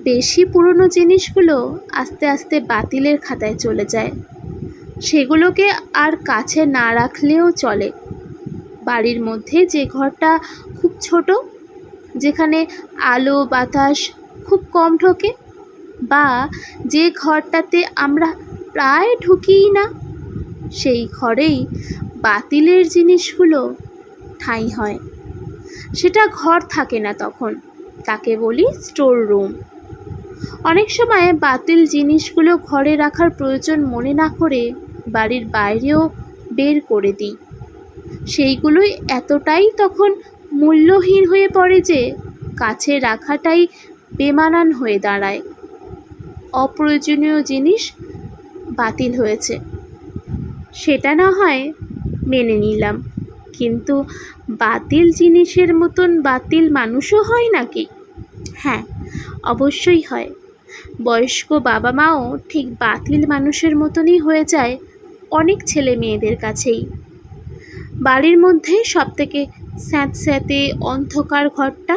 বেশি পুরনো জিনিসগুলো আস্তে আস্তে বাতিলের খাতায় চলে যায়। সেগুলোকে আর কাছে না রাখলেও চলে। বাড়ির মধ্যে যে ঘরটা খুব ছোট, যেখানে আলো বাতাস খুব কম ঢোকে, বা যে ঘরটাতে আমরা প্রায় ঢুকিই না, সেই ঘরেই বাতিলের জিনিসগুলো ঠাঁই হয়। সেটা ঘর থাকে না তখন, তাকে বলি স্টোর রুম। অনেক সময় বাতিল জিনিসগুলো ঘরে রাখার প্রয়োজন মনে না করে বাড়ির বাইরেও বের করে দিই। সেইগুলোই এতটাই তখন মূল্যহীন হয়ে পড়ে যে কাছে রাখাটাই বেমানান হয়ে দাঁড়ায়। অপ্রয়োজনীয় জিনিস বাতিল হয়েছে, সেটা না হয় মেনে নিলাম, কিন্তু বাতিল জিনিসের মতন বাতিল মানুষও হয় নাকি? হ্যাঁ, অবশ্যই হয়। বয়স্ক বাবা মাও ঠিক বাতিল মানুষের মতনই হয়ে যায় অনেক ছেলে মেয়েদের কাছেই। বাড়ির মধ্যে সবথেকে স্যাঁতস্যাঁতে অন্ধকার ঘরটা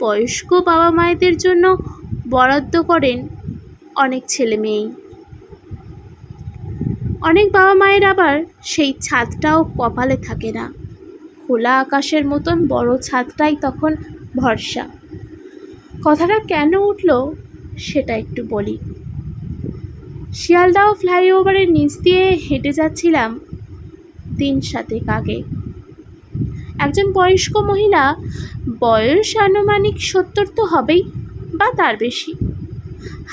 বয়স্ক বাবা মায়েদের জন্য বরাদ্দ করেন অনেক ছেলে মেয়েই। অনেক বাবা মায়ের আবার সেই ছাদটাও কপালে থাকে না। খোলা আকাশের মতন বড় ছাদটাই তখন ভরসা। কথাটা কেন উঠল সেটা একটু বলি। শিয়ালদাহ ফ্লাইওভারের নিচ দিয়ে হেঁটে যাচ্ছিলাম 3-7 আগে। একজন বয়স্ক মহিলা, বয়স আনুমানিক 70 তো হবেই বা তার বেশি,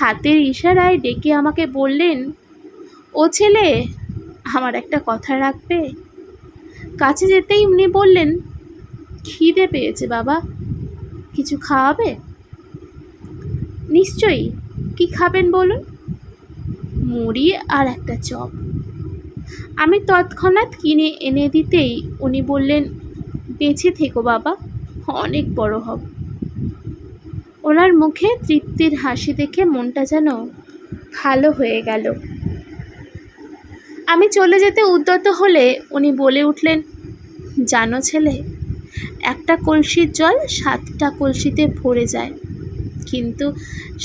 হাতের ইশারায় ডেকে আমাকে বললেন, ও ছেলে, আমার একটা কথা রাখবে? কাছে যেতেই উনি বললেন, খিদে পেয়েছে বাবা, কিছু খাওয়াবে? নিশ্চয়ই, কি খাবেন বলুন? মুড়ি আর একটা চপ। আমি তৎক্ষণাৎ কিনে এনে দিতেই উনি বললেন, বেঁচে থেকো বাবা, অনেক বড় হব। ওনার মুখে তৃপ্তির হাসি দেখে মনটা যেন ভালো হয়ে গেল। আমি চলে যেতে উদ্যত হলে উনি বলে উঠলেন, জানো ছেলে, একটা কলসির জল 7টা কলসিতে ভরে যায়, কিন্তু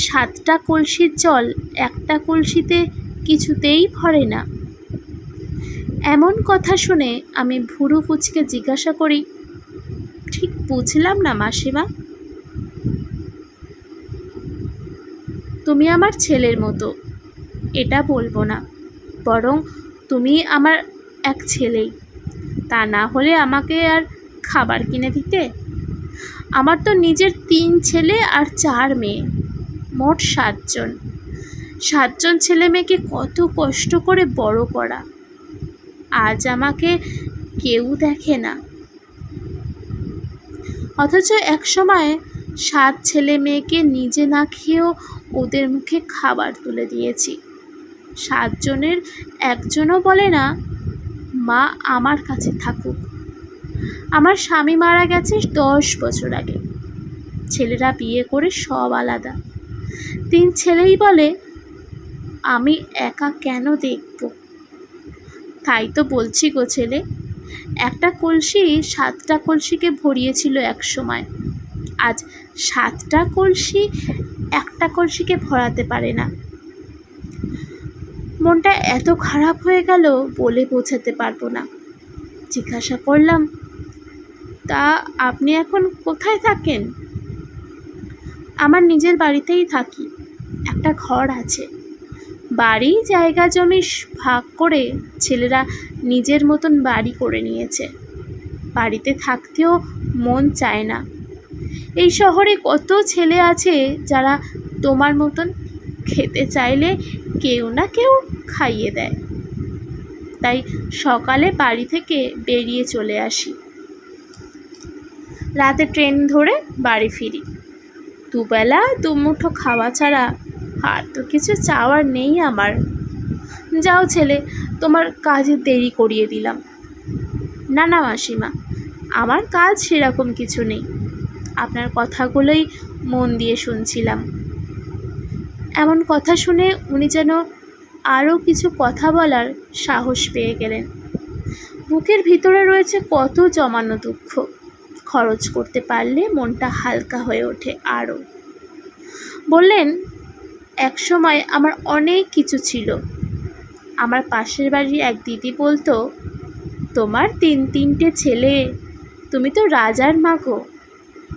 7টা কলসির জল একটা কলসিতে কিছুতেই ভরে না। এমন কথা শুনে আমি ভুরু কুঁচকে জিজ্ঞাসা করি, ঠিক বুঝলাম না মাসিমা। তুমি আমার ছেলের মতো, এটা বলবো না, বরং তুমি আমার এক ছেলেই। তা না হলে আমাকে আর খাবার কিনে দিতে? আমার তো নিজের 3 ছেলে আর 4 মেয়ে, মোট 7 জন। 7 জন ছেলে মেয়েকে কত কষ্ট করে বড় করা, আজ আমাকে কেউ দেখে না। অথচ এক সময় 7 ছেলে মেয়েকে নিজে না খেয়েও ওদের মুখে খাবার তুলে দিয়েছি। 7 জনের একজনও বলে না, মা আমার কাছে থাকুক। আমার স্বামী মারা গেছে 10 বছর আগে। ছেলেরা বিয়ে করে সব আলাদা। 3 ছেলেই বলে, আমি একা কেন দেখব? তাই তো বলছি গো ছেলে, একটা কলসি 7টা কলসিকে ভরিয়েছিল এক সময়, আজ 7টা কলসি একটা কলসিকে ভরাতে পারে না। মনটা এত খারাপ হয়ে গেল বলে বোঝাতে পারবো না। জিজ্ঞাসা করলাম, তা আপনি এখন কোথায় থাকেন? আমার নিজের বাড়িতেই থাকি, একটা ঘর আছে। বাড়ি জায়গা জমি ভাগ করে ছেলেরা নিজের মতন বাড়ি করে নিয়েছে। বাড়িতে থাকতেও মন চায় না। এই শহরে কত ছেলে আছে যারা তোমার মতন খেতে চাইলে কেউ না কেউ খাইয়ে দেয়। তাই সকালে বাড়ি থেকে বেরিয়ে চলে আসি, রাতে ট্রেন ধরে বাড়ি ফিরি। দুবেলা দুমুঠো খাওয়া ছাড়া আর তো কিছু চাওয়ার নেই আমার। যাও ছেলে, তোমার কাজে দেরি করিয়ে দিলাম। না না মাসিমা, আমার কাজ সেরকম কিছু নেই, আপনার কথাগুলোই মন দিয়ে শুনছিলাম। এমন কথা শুনে উনি যেন আরও কিছু কথা বলার সাহস পেয়ে গেলেন। বুকের ভিতরে রয়েছে কত জমানো দুঃখ, খরচ করতে পারলে মনটা হালকা হয়ে ওঠে আরও। বললেন, একসময় আমার অনেক কিছু ছিল। আমার পাশের বাড়ির এক দিদি বলতো, তোমার তিনটে ছেলে, তুমি তো রাজার মা গো,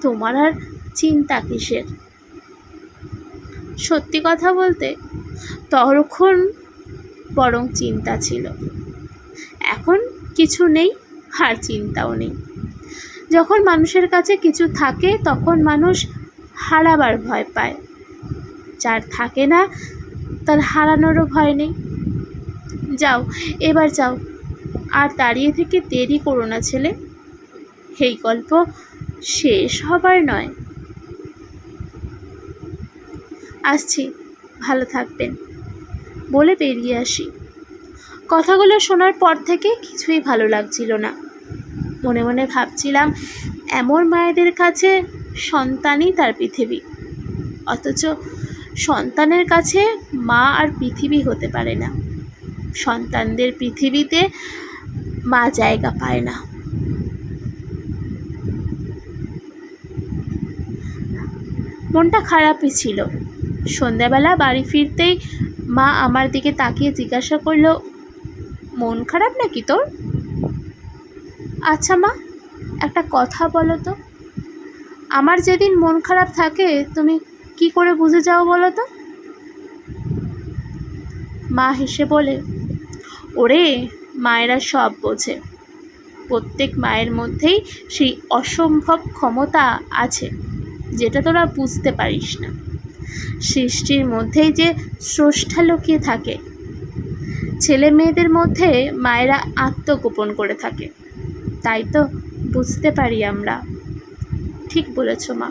তোমার আর চিন্তা কিসের? সত্যি কথা বলতে তখন বরং চিন্তা ছিল। এখন কিছু নেই, আর চিন্তাও নেই। যখন মানুষের কাছে কিছু থাকে তখন মানুষ হারাবার ভয় পায়, যার থাকে না তার হারানোরও ভয় নেই। যাও, এবার যাও, আর দাঁড়িয়ে থেকে দেরি করো না ছেলে, এই গল্প শেষ হবার নয়। আসছি, ভালো থাকবেন বলে বেরিয়ে আসি। কথাগুলো শোনার পর থেকে কিছুই ভালো লাগছিল না। মনে মনে ভাবছিলাম, এমন মায়েদের কাছে সন্তানই তার পৃথিবী, অথচ সন্তানের কাছে মা আর পৃথিবী হতে পারে না। সন্তানদের পৃথিবীতে মা জায়গা পায় না। মনটা খারাপই ছিল। সন্ধ্যাবেলা বাড়ি ফিরতেই মা আমার দিকে তাকিয়ে জিজ্ঞাসা করলো, মন খারাপ নাকি তোর? আচ্ছা মা, একটা কথা বলো তো, আমার যেদিন মন খারাপ থাকে তুমি কি করে বুঝে যাও বলো তো? মা হেসে বলে, ওরে, মায়েরা সব বোঝে। প্রত্যেক মায়ের মধ্যেই সেই অসম্ভব ক্ষমতা আছে যেটা তোরা বুঝতে পারিস না। সৃষ্টির মধ্যেই যে স্রষ্টা লুকিয়ে থাকে। ছেলে মেয়েদের মধ্যে মায়েরা আত্মগোপন করে থাকে, তাই তো বুঝতে পারি আমরা। ঠিক বলেছ মা,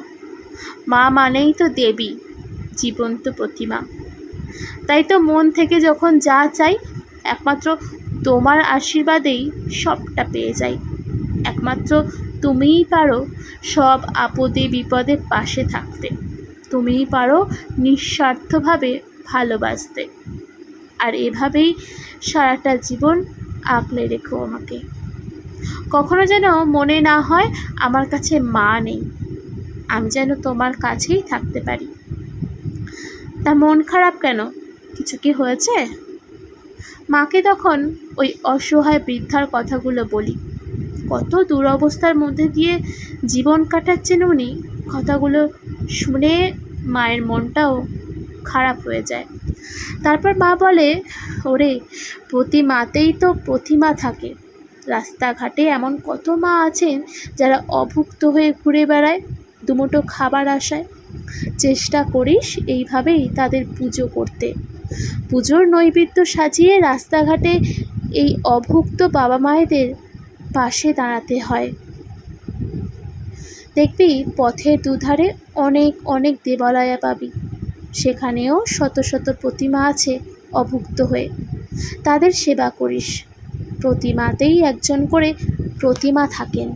মা মানেই তো দেবী, জীবন্ত প্রতিমা। তাই তো মন থেকে যখন যা চাই একমাত্র তোমার আশীর্বাদেই সবটা পেয়ে যাই। একমাত্র তুমিই পারো সব আপদে বিপদে পাশে থাকতে, তুমিই পারো নিঃস্বার্থভাবে ভালোবাসতে। আর এভাবেই সারাটা জীবন আগলে রেখো আমাকে। কখনো যেন মনে না হয় আমার কাছে মা নেই, আমি যেন তোমার কাছেই থাকতে পারি। তা মন খারাপ কেন? কিছু কি হয়েছে? মাকে তখন ওই অসহায় বৃদ্ধার কথাগুলো বলি। কত দুরবস্থার মধ্যে দিয়ে জীবন কাটাচ্ছেন উনি। কথাগুলো শুনে মায়ের মনটাও খারাপ হয়ে যায়। তারপর মা বলে, ওরে, প্রতি মাতেই তো প্রতিমা থাকে। রাস্তাঘাটে এমন কত মা আছেন যারা অভুক্ত হয়ে ঘুরে বেড়ায় দুমুঠো খাবার আশায়। চেষ্টা করিস এইভাবেই তাদের পুজো করতে। পুজোর নৈবেদ্য সাজিয়ে রাস্তাঘাটে এই অভুক্ত বাবা মায়েদের পাশে দাঁড়াতে হয়। দেখবি পথের দুধারে অনেক অনেক দেবালয়া পাবি, সেখানেও শত শত প্রতিমা আছে অভুক্ত হয়ে। তাদের সেবা করিস। প্রতিমাতেই একজন করে প্রতিমা থাকেন।